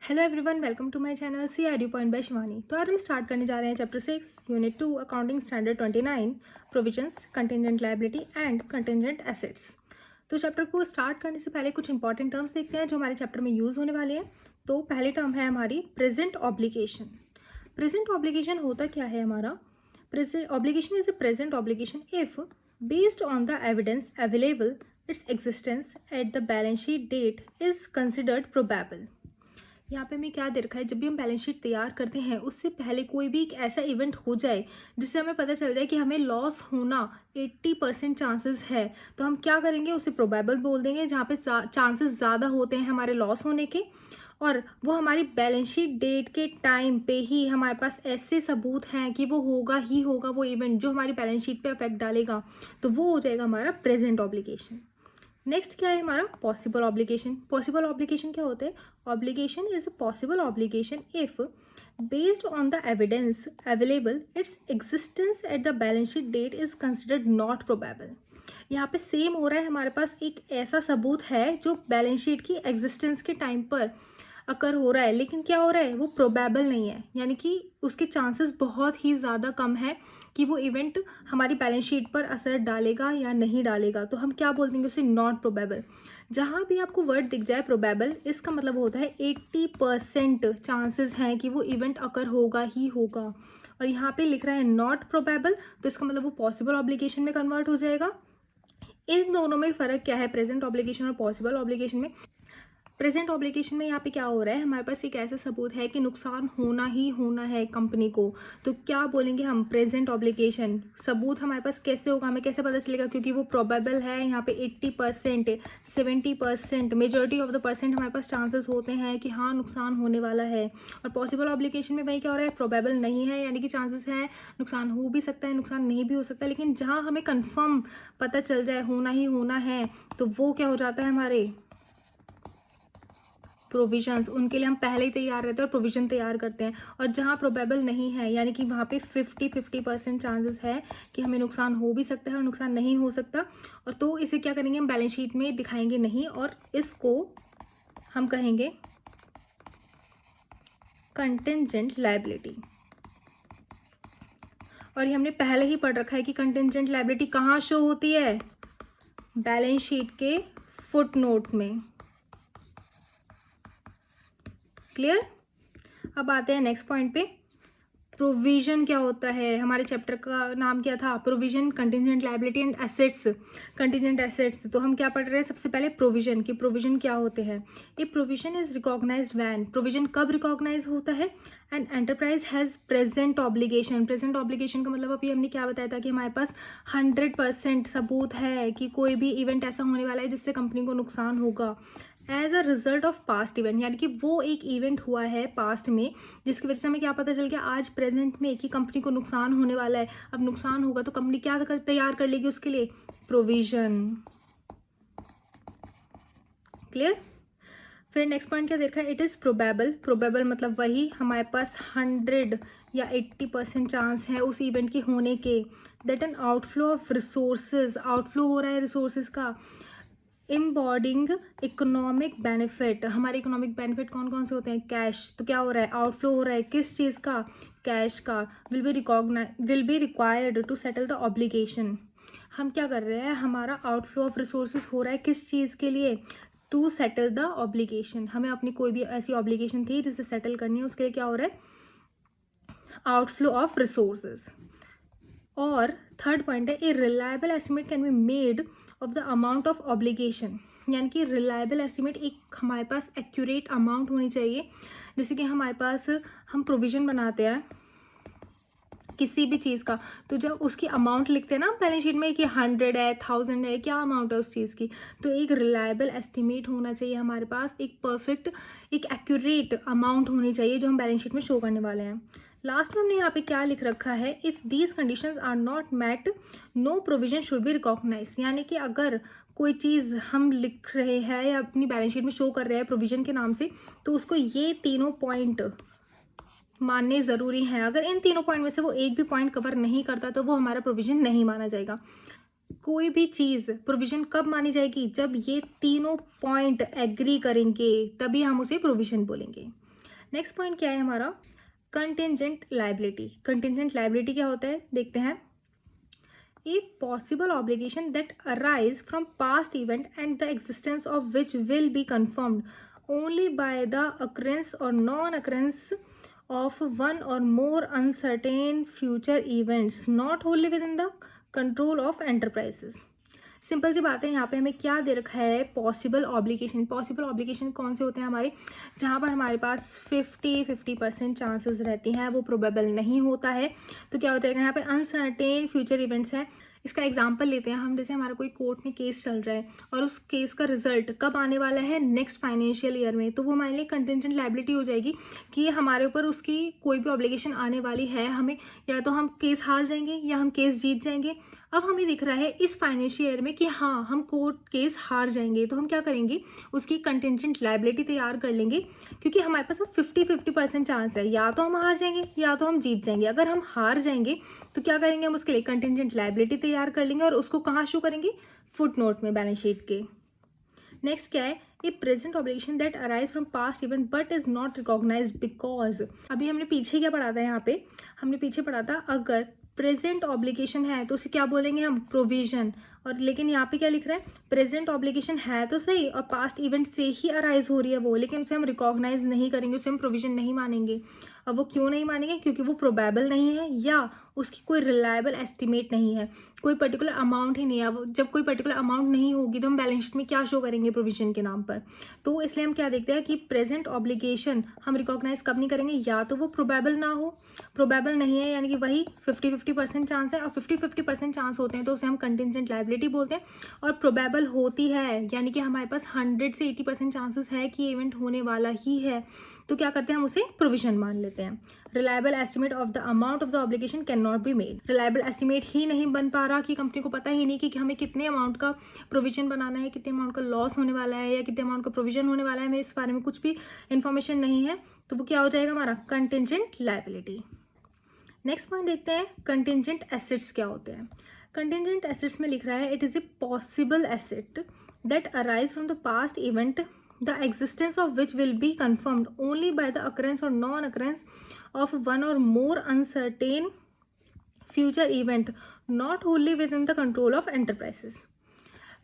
Hello everyone, welcome to my channel CRD point by Shivani. तो आज हम स्टार्ट करने जा रहे हैं chapter 6 unit 2 accounting standard 29 provisions, contingent liability and contingent assets. तो चैप्टर को स्टार्ट करने से पहले कुछ इंपॉर्टेंट टर्म्स देखते हैं जो हमारे चैप्टर में यूज़ होने वाले हैं। तो पहली टर्म है हमारी प्रेजेंट ऑब्लिगेशन। प्रेजेंट ऑब्लिगेशन होता क्या है हमारा? Present obligation is a present obligation if based on the evidence available its existence at the balance sheet date is considered probable। यहाँ पे हमें क्या दे रखा है, जब भी हम बैलेंस शीट तैयार करते हैं उससे पहले कोई भी एक ऐसा इवेंट हो जाए जिससे हमें पता चल जाए कि हमें लॉस होना 80% चांसेस है, तो हम क्या करेंगे, उसे प्रोबेबल बोल देंगे। जहाँ पे चांसेस ज़्यादा होते हैं हमारे लॉस होने के, और वो हमारी बैलेंस शीट डेट के टाइम पे ही हमारे पास ऐसे सबूत हैं कि वो होगा ही होगा, वो इवेंट जो हमारी बैलेंस शीट पे अफेक्ट डालेगा, तो वो हो जाएगा हमारा प्रेजेंट ऑब्लिगेशन। नेक्स्ट क्या है हमारा? Possible obligation. पॉसिबल ऑब्लिगेशन क्या होता है? Obligation is a possible obligation if based on the evidence available its existence at the balance sheet date is considered not probable. यहाँ पे सेम हो रहा है, हमारे पास एक ऐसा सबूत है जो बैलेंस शीट की एग्जिस्टेंस के टाइम पर अकर हो रहा है, लेकिन क्या हो रहा है, वो प्रोबेबल नहीं है, यानी कि उसके चांसेस बहुत ही ज़्यादा कम है कि वो इवेंट हमारी बैलेंस शीट पर असर डालेगा या नहीं डालेगा। तो हम क्या बोल देंगे उसे? Not probable. जहाँ भी आपको वर्ड दिख जाए प्रोबेबल, इसका मतलब होता है 80% चांसेस हैं कि वो इवेंट अकर होगा ही होगा। और यहाँ पे लिख रहा है नॉट प्रोबेबल, तो इसका मतलब वो पॉसिबल ऑब्लिगेशन में कन्वर्ट हो जाएगा। इन दोनों में फ़र्क क्या है, प्रेजेंट ऑब्लिगेशन और पॉसिबल ऑब्लिगेशन में? प्रेजेंट ऑब्लिगेशन में यहाँ पे क्या हो रहा है, हमारे पास एक ऐसा सबूत है कि नुकसान होना ही होना है कंपनी को, तो क्या बोलेंगे हम? Present obligation. सबूत हमारे पास कैसे होगा, हमें कैसे पता चलेगा? क्योंकि वो प्रोबेबल है। यहाँ पे 80%, 70%, मेजॉरिटी ऑफ द परसेंट हमारे पास चांसेस होते हैं कि हाँ नुकसान होने वाला है। और पॉसिबल ऑब्लिगेशन में वही क्या हो रहा है, प्रोबेबल नहीं है, यानी कि चांसेस हैं, नुकसान हो भी सकता है, नुकसान नहीं भी हो सकता है, लेकिन जहाँ हमें कन्फर्म पता चल जाए होना ही होना है, तो वो क्या हो जाता है, हमारे प्रोविजंस। उनके लिए हम पहले ही तैयार रहते हैं और प्रोविजन तैयार करते हैं। और जहाँ प्रोबेबल नहीं है, यानी कि वहाँ पे 50% चांसेस है कि हमें नुकसान हो भी सकता है और नुकसान नहीं हो सकता, और तो इसे क्या करेंगे, हम बैलेंस शीट में दिखाएंगे नहीं, और इसको हम कहेंगे कंटिंजेंट लायबिलिटी। और ये हमने पहले ही पढ़ रखा है कि कंटिंजेंट लायबिलिटी कहाँ शो होती है? बैलेंस शीट के फुट नोट में। क्लियर? अब आते हैं नेक्स्ट पॉइंट पे। प्रोविजन क्या होता है? हमारे चैप्टर का नाम क्या था? Provision, contingent liability and assets. Contingent assets, तो हम क्या पढ़ रहे हैं? सबसे पहले प्रोविजन, कि प्रोविजन क्या होते हैं। ये provision is recognized when, provision कब रिकॉग्नाइज होता है? And enterprise has present obligation. Present obligation का मतलब अभी हमने क्या बताया था कि हमारे पास 100% सबूत है कि कोई भी इवेंट ऐसा होने वाला है जिससे कंपनी को नुकसान होगा as a result of past event, यानी कि वो एक इवेंट हुआ है पास्ट में जिसकी वजह से हमें क्या पता चल गया आज प्रेजेंट में कि कंपनी को नुकसान होने वाला है। अब नुकसान होगा तो कंपनी क्या तैयार कर लेगी उसके लिए? प्रोविजन। क्लियर? फिर नेक्स्ट पॉइंट क्या देखा है? It is probable. प्रोबेबल मतलब वही हमारे पास 100 या 80% चांस है उस इवेंट के होने के, that an outflow of resources, outflow हो रहा है रिसोर्सेज का, इम्बॉडिंग इकोनॉमिक बेनिफिट। हमारे इकोनॉमिक बेनिफिट कौन कौन से होते हैं? कैश। तो क्या हो रहा है? आउटफ्लो हो रहा है किस चीज़ का? कैश का। Will be required to settle the obligation. हम क्या कर रहे हैं, हमारा आउटफ्लो ऑफ रिसोर्सेज हो रहा है किस चीज़ के लिए? To settle the obligation. हमें अपनी कोई भी ऐसी ऑब्लिगेशन थी जिसे सेटल करनी है, उसके लिए क्या हो रहा है? Outflow of resources. और थर्ड पॉइंट है, a reliable estimate can be made of the amount of obligation, यानी कि रिलायबल एस्टिमेट एक हमारे पास एक्यूरेट अमाउंट होनी चाहिए। जैसे कि हमारे पास हम प्रोविज़न बनाते हैं किसी भी चीज़ का, तो जब उसकी अमाउंट लिखते हैं ना बैलेंस शीट में कि 100 है, 1000 है, क्या अमाउंट है उस चीज़ की, तो एक रिलायबल एस्टिमेट होना चाहिए हमारे पास, एक परफेक्ट, एक एक्यूरेट अमाउंट होनी चाहिए जो हम बैलेंस शीट में शो करने वाले हैं। लास्ट में हमने यहाँ पे क्या लिख रखा है? If these conditions are not met no provision should be recognize, यानी कि अगर कोई चीज़ हम लिख रहे हैं या अपनी बैलेंस शीट में शो कर रहे हैं प्रोविजन के नाम से, तो उसको ये तीनों पॉइंट मानने ज़रूरी हैं। अगर इन तीनों पॉइंट में से वो एक भी पॉइंट कवर नहीं करता तो वो हमारा प्रोविजन नहीं माना जाएगा। कोई भी चीज़ प्रोविजन कब मानी जाएगी? जब ये तीनों पॉइंट एग्री करेंगे तभी हम उसे प्रोविजन बोलेंगे। नेक्स्ट पॉइंट क्या है हमारा, कंटिंजेंट लायबिलिटी। कंटिंजेंट लायबिलिटी क्या होता है देखते हैं। A possible obligation that arise from past event and the existence of which will be confirmed only by the occurrence or non-occurrence of one or more uncertain future events not wholly within the control of enterprises। Simple सी बात है, यहाँ पे हमें क्या दे रखा है, possible obligation. Possible obligation कौन से होते हैं हमारे, जहाँ पर हमारे पास 50% चांसेस रहती हैं, वो प्रोबेबल नहीं होता है। तो क्या हो जाएगा यहाँ पे, अनसर्टेन फ्यूचर इवेंट्स हैं। इसका एग्जांपल लेते हैं हम, जैसे हमारा कोई कोर्ट में केस चल रहा है और उस केस का रिजल्ट कब आने वाला है, नेक्स्ट फाइनेंशियल ईयर में, तो वो हमारे लिए कंटिंजेंट लायबिलिटी हो जाएगी कि हमारे ऊपर उसकी कोई भी ऑब्लिगेशन आने वाली है। हमें या तो हम केस हार जाएंगे या हम केस जीत जाएंगे। अब हमें दिख रहा है इस फाइनेंशियल ईयर में कि हाँ हम कोर्ट केस हार जाएंगे, तो हम क्या करेंगे, उसकी कंटिंजेंट लायबिलिटी तैयार कर लेंगे, क्योंकि हमारे पास 50% चांस है, या तो हम हार जाएंगे या तो हम जीत जाएंगे। अगर हम हार जाएंगे तो क्या करेंगे, हम उसके लिए कंटिंजेंट लायबिलिटी तैयार कर लेंगे और उसको कहाँ शो करेंगे, फुट नोट में बैलेंस शीट के। नेक्स्ट क्या है, a present obligation that arise from past event but is not recognised because. अभी हमने पीछे क्या पढ़ा था, यहाँ पे हमने पीछे पढ़ा था अगर प्रेजेंट ऑब्लिगेशन है तो उसे क्या बोलेंगे हम, प्रोविजन। और लेकिन यहाँ पे क्या लिख रहा है, प्रेजेंट ऑब्लिगेशन है तो सही और पास्ट इवेंट से ही अराइज हो रही है वो, लेकिन उसे हम रिकॉग्नाइज नहीं करेंगे, उसे हम प्रोविजन नहीं मानेंगे। और वो क्यों नहीं मानेंगे, क्योंकि वो प्रोबेबल नहीं है या उसकी कोई रिलायबल एस्टिमेट नहीं है, कोई पर्टिकुलर अमाउंट ही नहीं है। जब कोई पर्टिकुलर अमाउंट नहीं होगी तो हम बैलेंस शीट में क्या शो करेंगे, प्रोविजन के नाम पर। तो इसलिए हम क्या देखते हैं कि प्रेजेंट ऑब्लिगेशन हम रिकॉग्नाइज कब नहीं करेंगे, या तो वो प्रोबेबल ना हो, प्रोबेबल नहीं है यानी कि वही 50% चांस है, और 50% चांस होते हैं तो उसे हम कंटिंजेंट लायबिलिटी बोलते हैं। और प्रोबेबल होती है यानी कि हमारे पास 100 से 80% चांसेस है कि इवेंट होने वाला ही है, तो क्या करते हैं, हम उसे प्रोविजन मान लेते हैं। Reliable estimate of the amount of the obligation cannot be made. Reliable estimate ही नहीं बन पा रहा कि कंपनी को पता ही नहीं कि हमें कितने अमाउंट का प्रोविजन बनाना है, कितने अमाउंट का लॉस होने वाला है या कितने अमाउंट का प्रोविजन होने वाला है, हमें इस बारे में कुछ भी इन्फॉर्मेशन नहीं है, तो वो क्या हो जाएगा हमारा, कंटिंजेंट लायबिलिटी। नेक्स्ट पॉइंट देखते हैं, कंटिंजेंट एसेट्स क्या होते हैं। कंटिंजेंट एसेट्स में लिख रहा है, it is a possible asset that arise from the past event the existence of which will be confirmed only by the occurrence or non-occurrence of one or more uncertain future event not wholly within the control of enterprises।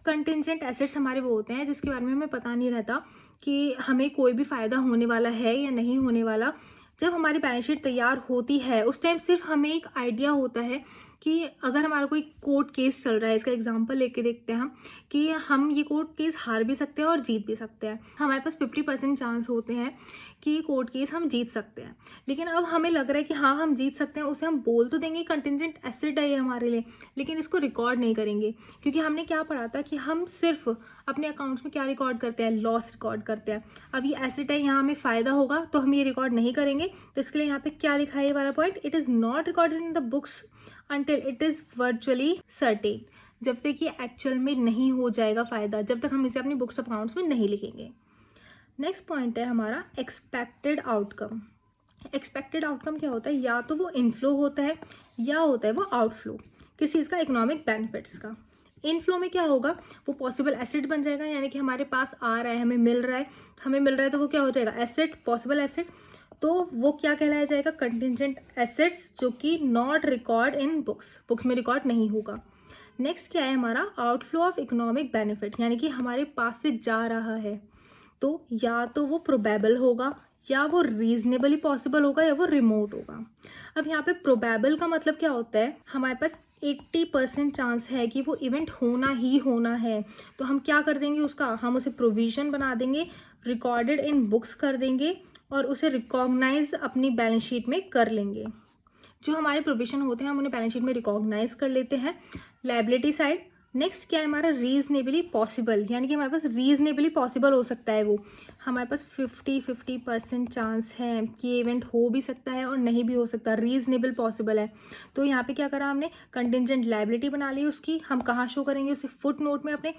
Contingent assets हमारे वो होते हैं जिसके बारे में हमें पता नहीं रहता कि हमें कोई भी फ़ायदा होने वाला है या नहीं होने वाला। जब हमारी बैलेंस शीट तैयार होती है उस टाइम सिर्फ हमें एक आइडिया होता है कि अगर हमारा कोई कोर्ट केस चल रहा है, इसका एग्जांपल लेके देखते हैं हम कि हम ये कोर्ट केस हार भी सकते हैं और जीत भी सकते हैं। हमारे पास 50% चांस होते हैं कि कोर्ट केस हम जीत सकते हैं, लेकिन अब हमें लग रहा है कि हाँ हम जीत सकते हैं, उसे हम बोल तो देंगे कंटिंजेंट एसेट है ये हमारे लिए, लेकिन इसको रिकॉर्ड नहीं करेंगे, क्योंकि हमने क्या पढ़ा था कि हम सिर्फ अपने अकाउंट्स में क्या रिकॉर्ड करते हैं, लॉस रिकॉर्ड करते हैं। अब ये एसेट है, यहाँ हमें फ़ायदा होगा तो हम ये रिकॉर्ड नहीं करेंगे, तो इसके लिए यहाँ पे क्या लिखा है ये वाला point, it is not recorded in the books until it is virtually certain। जब तक ये एक्चुअल में नहीं हो जाएगा फ़ायदा, जब तक हम इसे अपनी बुक्स अकाउंट्स में नहीं लिखेंगे। नेक्स्ट पॉइंट है हमारा एक्सपेक्टेड आउटकम। एक्सपेक्टेड आउटकम क्या होता है, या तो वो इनफ्लो होता है या होता है वो आउटफ्लो किस चीज़ का, इकोनॉमिक बेनिफिट्स का। इनफ्लो में क्या होगा, वो पॉसिबल एसेट बन जाएगा, यानी कि हमारे पास आ रहा है, हमें मिल रहा है तो वो क्या हो जाएगा, एसेट, पॉसिबल एसेट। तो वो क्या कहलाया जाएगा, कंटिंजेंट एसेट्स, जो कि नॉट रिकॉर्ड इन बुक्स में रिकॉर्ड नहीं होगा। नेक्स्ट क्या है हमारा, आउटफ्लो ऑफ इकोनॉमिक बेनिफिट, यानी कि हमारे पास से जा रहा है, तो या तो वो प्रोबेबल होगा या वो रीजनेबली पॉसिबल होगा या वो रिमोट होगा। अब यहाँ पे प्रोबेबल का मतलब क्या होता है, हमारे पास 80% चांस है कि वो इवेंट होना ही होना है, तो हम क्या कर देंगे उसका, हम उसे प्रोविजन बना देंगे, रिकॉर्डेड इन बुक्स कर देंगे और उसे रिकॉग्नाइज अपनी बैलेंस शीट में कर लेंगे। जो हमारे प्रोविजन होते हैं हम उन्हें बैलेंस शीट में रिकॉग्नाइज कर लेते हैं, लायबिलिटी साइड। नेक्स्ट क्या है हमारा, रीजनेबली पॉसिबल, यानी कि हमारे पास रीजनेबली पॉसिबल हो सकता है वो, हमारे पास 50% चांस है कि ये इवेंट हो भी सकता है और नहीं भी हो सकता, रीजनेबल पॉसिबल है। तो यहाँ पे क्या करा हमने, कंटिंजेंट लायबिलिटी बना ली उसकी, हम कहाँ शो करेंगे उसे, फुट नोट में अपने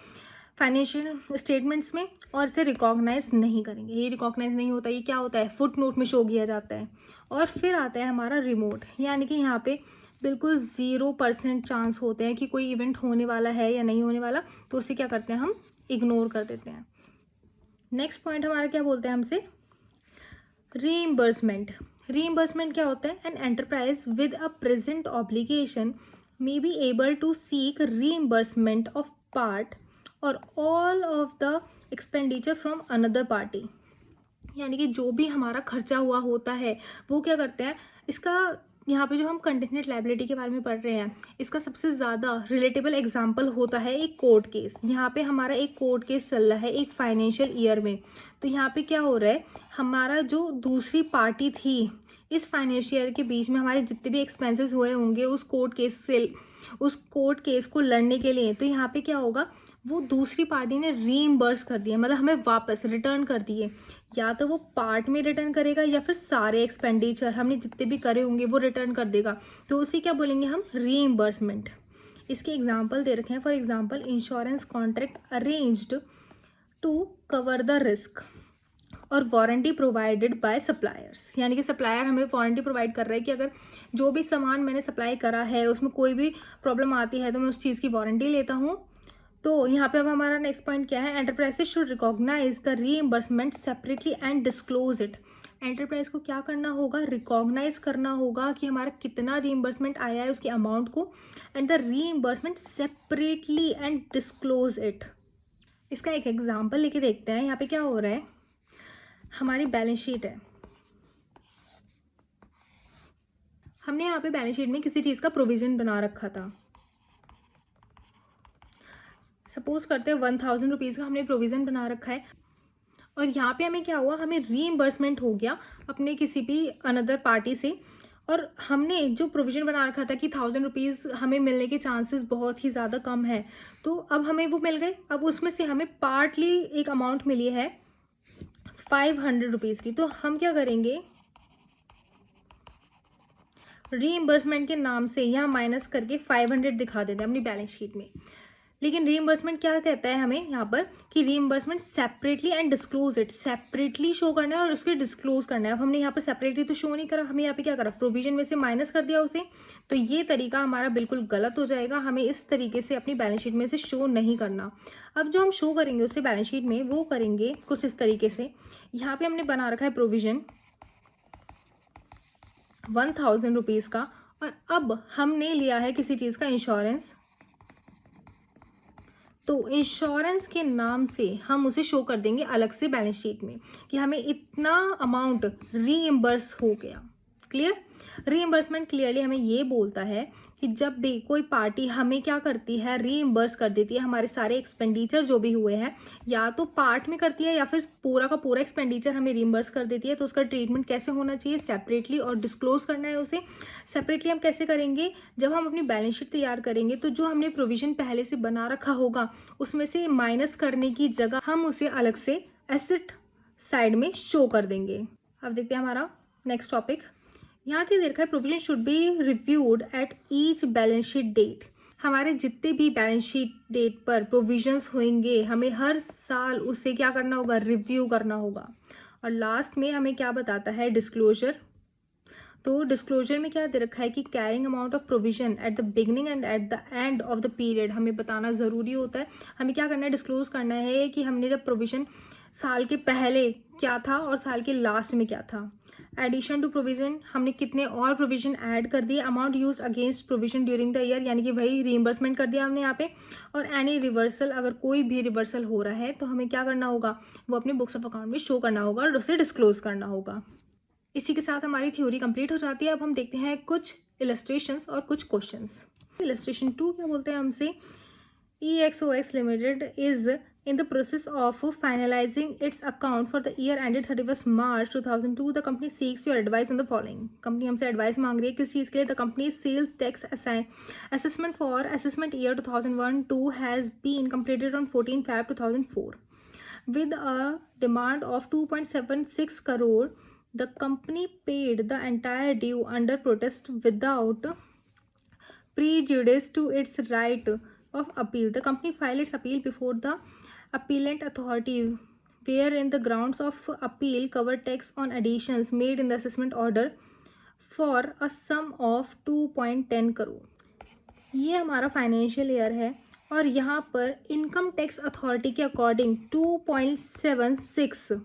फाइनेंशियल स्टेटमेंट्स में, और इसे रिकॉग्नाइज नहीं करेंगे। ये रिकॉग्नाइज नहीं होता, ये क्या होता है, फुट नोट में शो किया जाता है। और फिर आता है हमारा रिमोट, यानी कि यहाँ पे बिल्कुल 0% चांस होते हैं कि कोई इवेंट होने वाला है या नहीं होने वाला, तो उसे क्या करते हैं हम इग्नोर कर देते हैं। नेक्स्ट पॉइंट हमारा क्या बोलते हैं हमसे, रीइम्बर्समेंट क्या होता है? An enterprise with a present obligation may be able to seek reimbursement of part or all of the expenditure from another party। यानी कि जो भी हमारा खर्चा हुआ होता है वो क्या करते हैं, इसका यहाँ पे जो हम कंटिजेंट लायबिलिटी के बारे में पढ़ रहे हैं, इसका सबसे ज़्यादा रिलेटेबल एग्जांपल होता है एक कोर्ट केस। यहाँ पे हमारा एक कोर्ट केस चल रहा है एक फाइनेंशियल ईयर में। तो यहाँ पे क्या हो रहा है, हमारा जो दूसरी पार्टी थी इस फाइनेंशियल ईयर के बीच में हमारे जितने भी एक्सपेंसेस हुए होंगे उस कोर्ट केस को लड़ने के लिए, तो यहाँ पे क्या होगा, वो दूसरी पार्टी ने रीइम्बर्स कर दिया, मतलब हमें वापस रिटर्न कर दिए। या तो वो पार्ट में रिटर्न करेगा या फिर सारे एक्सपेंडिचर हमने जितने भी करे होंगे वो रिटर्न कर देगा। तो उसी क्या बोलेंगे हम, रीइम्बर्समेंट। इसके एग्जाम्पल दे रखे हैं। For example, insurance contract arranged to cover the risk और वारंटी प्रोवाइडेड बाय सप्लायर्स। यानी कि सप्लायर हमें वारंटी प्रोवाइड कर रहा है कि अगर जो भी सामान मैंने सप्लाई करा है उसमें कोई भी प्रॉब्लम आती है तो मैं उस चीज़ की वारंटी लेता हूँ। तो यहाँ पे अब हमारा नेक्स्ट पॉइंट क्या है, enterprises should recognize the reimbursement separately and disclose it. Enterprise को क्या करना होगा, रिकॉग्नाइज करना होगा कि हमारा कितना रीइम्बर्समेंट आया है उसके अमाउंट को, and the reimbursement separately and disclose it. इसका एक एग्जाम्पल लेके देखते हैं। यहाँ पे क्या हो रहा है, हमारी बैलेंस शीट है। हमने यहाँ पे बैलेंस शीट में किसी चीज़ का प्रोविज़न बना रखा था। सपोज करते हैं 1000 रुपीज़ का हमने प्रोविज़न बना रखा है और यहाँ पे हमें क्या हुआ, हमें रीइम्बर्समेंट हो गया अपने किसी भी अनदर पार्टी से। और हमने जो प्रोविज़न बना रखा था कि 1000 रुपीज़ हमें मिलने के चांसेस बहुत ही ज़्यादा कम है, तो अब हमें वो मिल गए। अब उसमें से हमें पार्टली एक अमाउंट मिली है 500 रुपीज़ की। तो हम क्या करेंगे, रीइम्बर्समेंट के नाम से यहाँ माइनस करके 500 दिखा देते हैं अपनी बैलेंस शीट में। लेकिन रीइम्बर्समेंट क्या कहता है हमें यहाँ पर, कि reimbursement separately and disclose it. Separately show करना है और उसके डिस्क्लोज करना है। अब हमने यहाँ पर सेपरेटली तो शो नहीं करा, हमें यहाँ पे क्या करा, प्रोविजन में से माइनस कर दिया उसे। तो ये तरीका हमारा बिल्कुल गलत हो जाएगा। हमें इस तरीके से अपनी बैलेंस शीट में से शो नहीं करना। अब जो हम शो करेंगे उसे बैलेंस शीट में, वो करेंगे कुछ इस तरीके से। यहाँ पे हमने बना रखा है प्रोविजन 1000 रुपीज़ का, और अब हमने लिया है किसी चीज़ का इंश्योरेंस। तो इंश्योरेंस के नाम से हम उसे शो कर देंगे अलग से बैलेंस शीट में कि हमें इतना अमाउंट रीइम्बर्स हो गया। क्लियर? रीइम्बर्समेंट क्लियरली हमें ये बोलता है कि जब भी कोई पार्टी हमें क्या करती है, रीइम्बर्स कर देती है हमारे सारे एक्सपेंडिचर जो भी हुए हैं, या तो पार्ट में करती है या फिर पूरा का पूरा एक्सपेंडिचर हमें रीइम्बर्स कर देती है। तो उसका ट्रीटमेंट कैसे होना चाहिए, सेपरेटली, और डिस्क्लोज करना है उसे। सेपरेटली हम कैसे करेंगे, जब हम अपनी बैलेंस शीट तैयार करेंगे तो जो हमने प्रोविजन पहले से बना रखा होगा उसमें से माइनस करने की जगह हम उसे अलग से एसेट साइड में शो कर देंगे। अब देखते हैं हमारा नेक्स्ट टॉपिक। यहाँ की देखा है, provision should be reviewed at each balance sheet date. हमारे जितने भी बैलेंस शीट डेट पर प्रोविजंस होंगे हमें हर साल उसे क्या करना होगा, रिव्यू करना होगा। और लास्ट में हमें क्या बताता है, डिस्क्लोजर। तो डिस्क्लोजर में क्या दे रखा है कि carrying amount of provision at the beginning and at the end of the period हमें बताना ज़रूरी होता है। हमें क्या करना है, डिस्क्लोज करना है कि हमने जब प्रोविजन साल के पहले क्या था और साल के लास्ट में क्या था। एडिशन टू प्रोविजन, हमने कितने और प्रोविजन ऐड कर दिए। Amount use against provision during the year, यानी कि वही रीइंबर्समेंट कर दिया हमने यहाँ पे। और एनी रिवर्सल, अगर कोई भी रिवर्सल हो रहा है तो हमें क्या करना होगा, वो अपने बुक्स ऑफ अकाउंट में शो करना होगा और उसे डिस्क्लोज करना होगा। इसी के साथ हमारी थ्योरी कंप्लीट हो जाती है। अब हम देखते हैं कुछ इलस्ट्रेशंस और कुछ क्वेश्चंस। इलस्ट्रेशन 2 क्या बोलते हैं हमसे, EXOX Limited is in the process of finalizing its account for the year ended 31st March 2002. The company seeks your advice on the following. Company हमसे एडवाइस मांग रही है किस चीज़ के लिए। The company sales tax assessment for assessment year 2001-2 has been completed on 14 Feb 2004 with a demand of 2.76 crore. The company paid the entire due under protest without prejudice to its right of appeal. The company filed its appeal before the appellant authority, wherein the grounds of appeal cover tax on additions made in the assessment order for a sum of 2.10 crore. ये हमारा financial year है और यहाँ पर income tax authority के according 2.76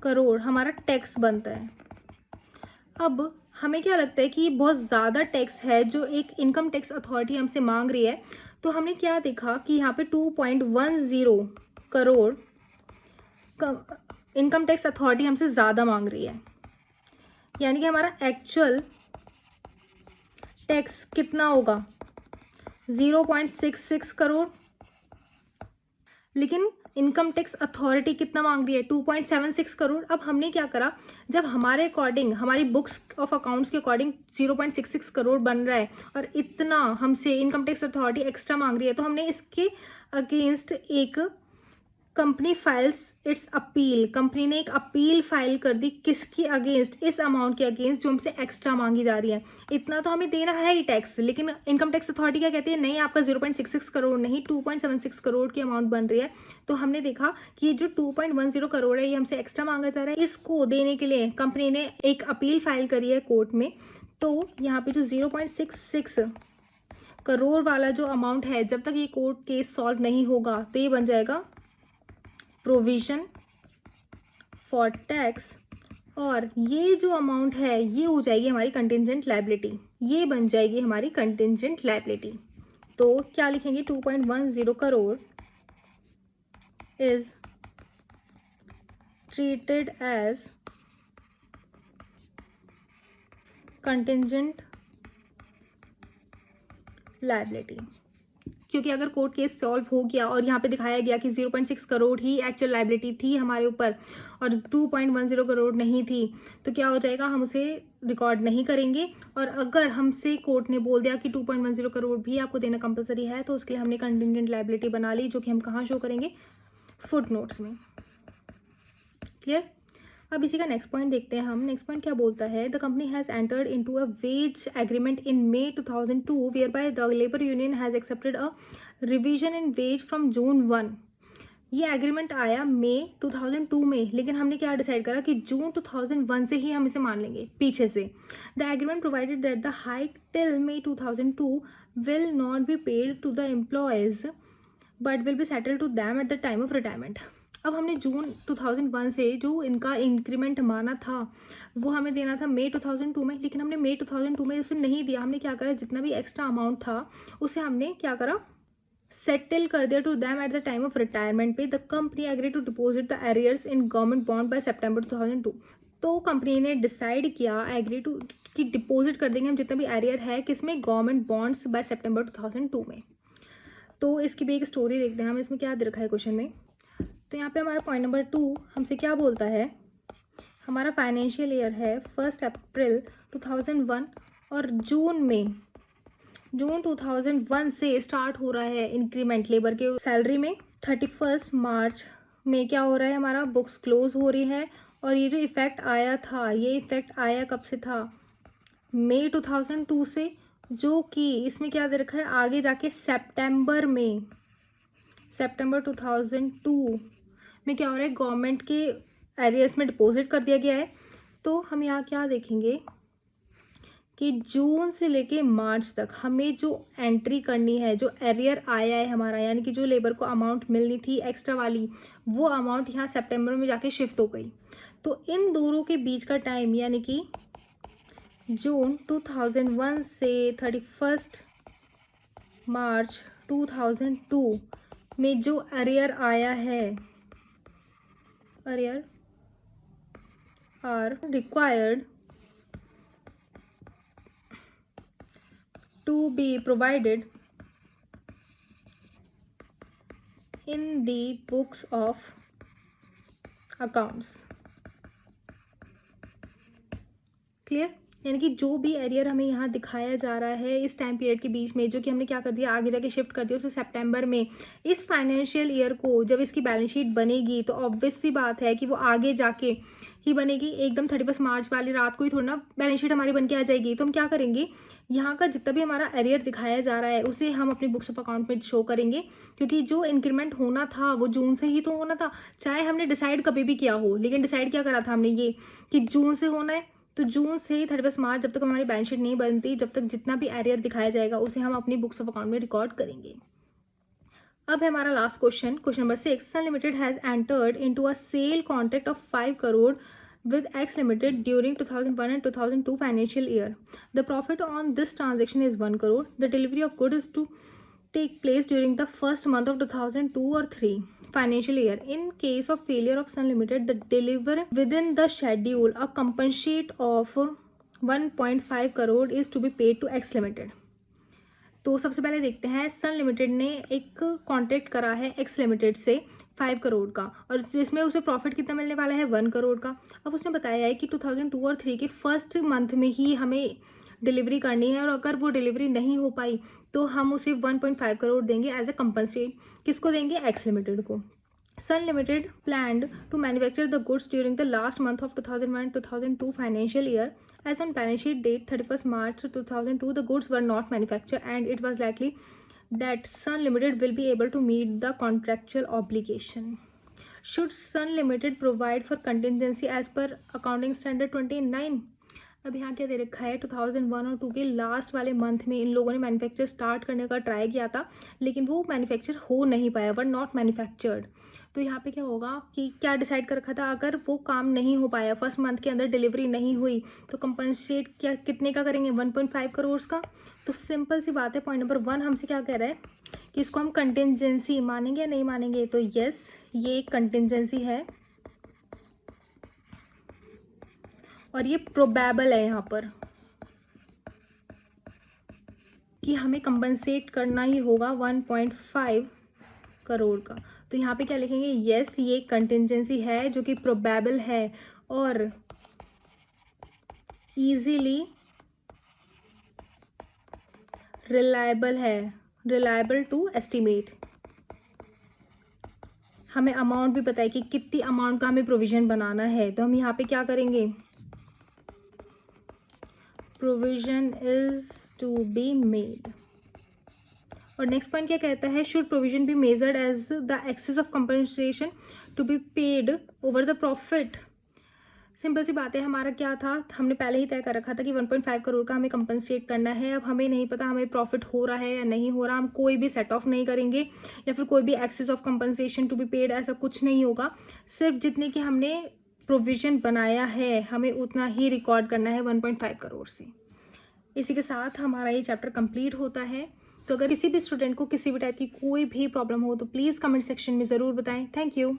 crore हमारा tax बनता है। अब हमें क्या लगता है कि ये बहुत ज़्यादा टैक्स है जो एक इनकम टैक्स अथॉरिटी हमसे मांग रही है। तो हमने क्या देखा कि यहाँ पे 2.10 करोड़ इनकम टैक्स अथॉरिटी हमसे ज़्यादा मांग रही है, यानी कि हमारा एक्चुअल टैक्स कितना होगा 0.66 करोड़, लेकिन इनकम टैक्स अथॉरिटी कितना मांग रही है 2.76 करोड़। अब हमने क्या करा, जब हमारे अकॉर्डिंग हमारी बुक्स ऑफ अकाउंट्स के अकॉर्डिंग 0.66 करोड़ बन रहा है और इतना हमसे इनकम टैक्स अथॉरिटी एक्स्ट्रा मांग रही है, तो हमने इसके अगेंस्ट एक company files it's appeal, company ने एक अपील फाइल कर दी किसकी अगेंस्ट, इस अमाउंट के अगेंस्ट जो हमसे एक्स्ट्रा मांगी जा रही है। इतना तो हमें देना है ही टैक्स, लेकिन इनकम टैक्स अथॉरिटी क्या कहती है, नहीं आपका 0.66 करोड़ नहीं 2.76 करोड़ की अमाउंट बन रही है। तो हमने देखा कि ये जो 2.10 करोड़ है ये हमसे एक्स्ट्रा मांगा जा रहा है, इसको देने के लिए कंपनी ने एक अपील फाइल करी है कोर्ट में। तो यहाँ पे जो 0.66 करोड़ वाला जो अमाउंट है, जब तक ये कोर्ट केस सॉल्व नहीं होगा तो ये बन जाएगा प्रोविजन फॉर टैक्स, और ये जो अमाउंट है ये हो जाएगी हमारी कंटिंजेंट लायबिलिटी, ये बन जाएगी हमारी कंटिंजेंट लायबिलिटी। तो क्या लिखेंगे 2.10 crore is treated as contingent liability, क्योंकि अगर कोर्ट केस सॉल्व हो गया और यहाँ पे दिखाया गया कि 0.6 करोड़ ही एक्चुअल लायबिलिटी थी हमारे ऊपर और 2.10 करोड़ नहीं थी, तो क्या हो जाएगा, हम उसे रिकॉर्ड नहीं करेंगे। और अगर हमसे कोर्ट ने बोल दिया कि 2.10 करोड़ भी आपको देना कंपलसरी है, तो उसके लिए हमने कंटिंजेंट लायबिलिटी बना ली, जो कि हम कहाँ शो करेंगे, फुट नोट्स में। क्लियर। अब इसी का नेक्स्ट पॉइंट देखते हैं हम। नेक्स्ट पॉइंट क्या बोलता है, the company has entered into a wage agreement in May 2002 whereby the labour union has accepted a revision in wage from June 1। ये एग्रीमेंट आया May 2002 में, लेकिन हमने क्या डिसाइड करा कि June 2001 से ही हम इसे मान लेंगे पीछे से। The agreement provided that the hike till May 2002 will not be paid to the employees but will be settle to them at the time of retirement. अब हमने जून 2001 से जो इनका इंक्रीमेंट माना था वो हमें देना था May 2002 में, लेकिन हमने May 2002 में उसे नहीं दिया। हमने क्या करा, जितना भी एक्स्ट्रा अमाउंट था उसे हमने क्या करा, सेटल कर दिया to them at the time of retirement पे। The company agree to deposit the arrears in government bond by September 2002। तो कंपनी ने डिसाइड किया एग्री टू कि डिपोजिट कर देंगे हम जितना भी एरियर है किसमें, गवर्नमेंट बॉन्ड्स बाय September 2002 में। तो इसकी भी एक स्टोरी देखते हैं हम, इसमें क्या दे रखा है क्वेश्चन में। तो यहाँ पे हमारा पॉइंट नंबर 2 हमसे क्या बोलता है, हमारा फाइनेंशियल ईयर है 1 अप्रैल 2001 और जून 2001 से स्टार्ट हो रहा है इंक्रीमेंट लेबर के सैलरी में। 31 मार्च में क्या हो रहा है, हमारा बुक्स क्लोज हो रही है। और ये जो इफ़ेक्ट आया था, ये इफ़ेक्ट आया कब से था, May 2002 से, जो कि इसमें क्या दे रखा है आगे जाके September 2002 में क्या हो रहा है, गवर्नमेंट के एरियर्स में डिपॉजिट कर दिया गया है। तो हम यहाँ क्या देखेंगे कि जून से लेके मार्च तक हमें जो एंट्री करनी है, जो एरियर आया है हमारा, यानी कि जो लेबर को अमाउंट मिलनी थी एक्स्ट्रा वाली, वो अमाउंट यहाँ सितंबर में जाके शिफ्ट हो गई। तो इन दोनों के बीच का टाइम यानी कि जून 2001 से 31 मार्च 2002 में जो एरियर आया है, arrear are required to be provided in the books of accounts। Clear. यानी कि जो भी एरियर हमें यहाँ दिखाया जा रहा है इस टाइम पीरियड के बीच में, जो कि हमने क्या कर दिया आगे जाके शिफ्ट कर दिया उसे सितंबर में, इस फाइनेंशियल ईयर को जब इसकी बैलेंस शीट बनेगी तो ऑब्वियस सी बात है कि वो आगे जाके ही बनेगी, एकदम 31 मार्च वाली रात को ही थोड़ा ना बैलेंस शीट हमारी बन के आ जाएगी। तो हम क्या करेंगे, यहाँ का जितना भी हमारा एरियर दिखाया जा रहा है उसे हम अपनी बुक्स ऑफ अकाउंट में शो करेंगे, क्योंकि जो इंक्रीमेंट होना था वो जून से ही तो होना था, चाहे हमने डिसाइड कभी भी किया हो, लेकिन डिसाइड क्या करा था हमने ये कि जून से होना है। तो जून से 31 मार्च जब तक हमारी बैलेंस शीट नहीं बनती, जब तक जितना भी एरियर दिखाया जाएगा उसे हम अपनी बुक्स ऑफ अकाउंट में रिकॉर्ड करेंगे। अब है हमारा last question, question number 6. Sun Limited has entered into a sale contract of 5 crore with X Limited during 2001 and 2002 financial year. The profit on this transaction is 1 crore. The delivery of goods is to take place during the first month of 2002 or 3 financial year. In case of failure of Sun Limited, the deliver within the schedule, a compensate of 1.5 crore is to be paid to X Limited. तो सबसे पहले देखते हैं, सन limited ने एक contract करा है x limited से 5 करोड़ का, और जिसमें उसे प्रॉफिट कितना मिलने वाला है 1 करोड़ का. अब उसने बताया है कि 2002 और 3 के फर्स्ट मंथ में ही हमें डिलीवरी करनी है, और अगर वो डिलीवरी नहीं हो पाई तो हम उसे 1.5 करोड़ देंगे एज ए कंपनसेट. किसको देंगे? एक्स लिमिटेड को. Sun Limited planned to manufacture the goods during the last month of 2001-2002 financial year. As on balance sheet date 31st March 2002, the goods were not manufactured, and it was likely that Sun Limited will be able to meet the contractual obligation. Should Sun Limited provide for contingency as per Accounting Standard 29? अब यहाँ क्या दे रखा है, 2001 और 2 के last वाले month में इन लोगों ने मैन्युफैक्चर स्टार्ट करने का ट्राई किया था, लेकिन वो मैन्युफैक्चर हो नहीं पाया, वर नॉट मैन्युफैक्चर्ड. तो यहाँ पे क्या होगा कि क्या डिसाइड कर रखा था, अगर वो काम नहीं हो पाया, फर्स्ट मंथ के अंदर डिलीवरी नहीं हुई, तो कंपनसेट क्या कितने का करेंगे? 1.5 करोड़ का. तो सिंपल सी बात है, पॉइंट नंबर 1 हमसे क्या कह रहा है कि इसको हम कंटिजेंसी मानेंगे या नहीं मानेंगे. तो यस, ये एक कंटिजेंसी है और ये प्रोबेबल है यहाँ पर कि हमें कंपनसेट करना ही होगा 1.5 करोड़ का. तो यहाँ पे क्या लिखेंगे? यस, ये कंटिजेंसी है जो कि प्रोबेबल है और इजीली रिलायबल है, रिलायबल टू एस्टिमेट. हमें अमाउंट भी पता है कि कितनी अमाउंट का हमें प्रोविज़न बनाना है, तो हम यहाँ पे क्या करेंगे? Provision is to be made. और नेक्स्ट पॉइंट क्या कहता है? Should provision be measured as the excess of compensation to be paid over the profit. Simple सी बात है, हमारा क्या था, हमने पहले ही तय कर रखा था कि 1.5 करोड़ का हमें कंपनसेट करना है. अब हमें नहीं पता हमें प्रॉफिट हो रहा है या नहीं हो रहा, हम कोई भी सेट ऑफ नहीं करेंगे या फिर कोई भी excess of compensation to be paid, ऐसा कुछ नहीं होगा. सिर्फ जितने की हमने प्रोविजन बनाया है हमें उतना ही रिकॉर्ड करना है 1.5 करोड़ से. इसी के साथ हमारा ये चैप्टर कंप्लीट होता है. तो अगर किसी भी स्टूडेंट को किसी भी टाइप की कोई भी प्रॉब्लम हो तो प्लीज़ कमेंट सेक्शन में ज़रूर बताएं. Thank you.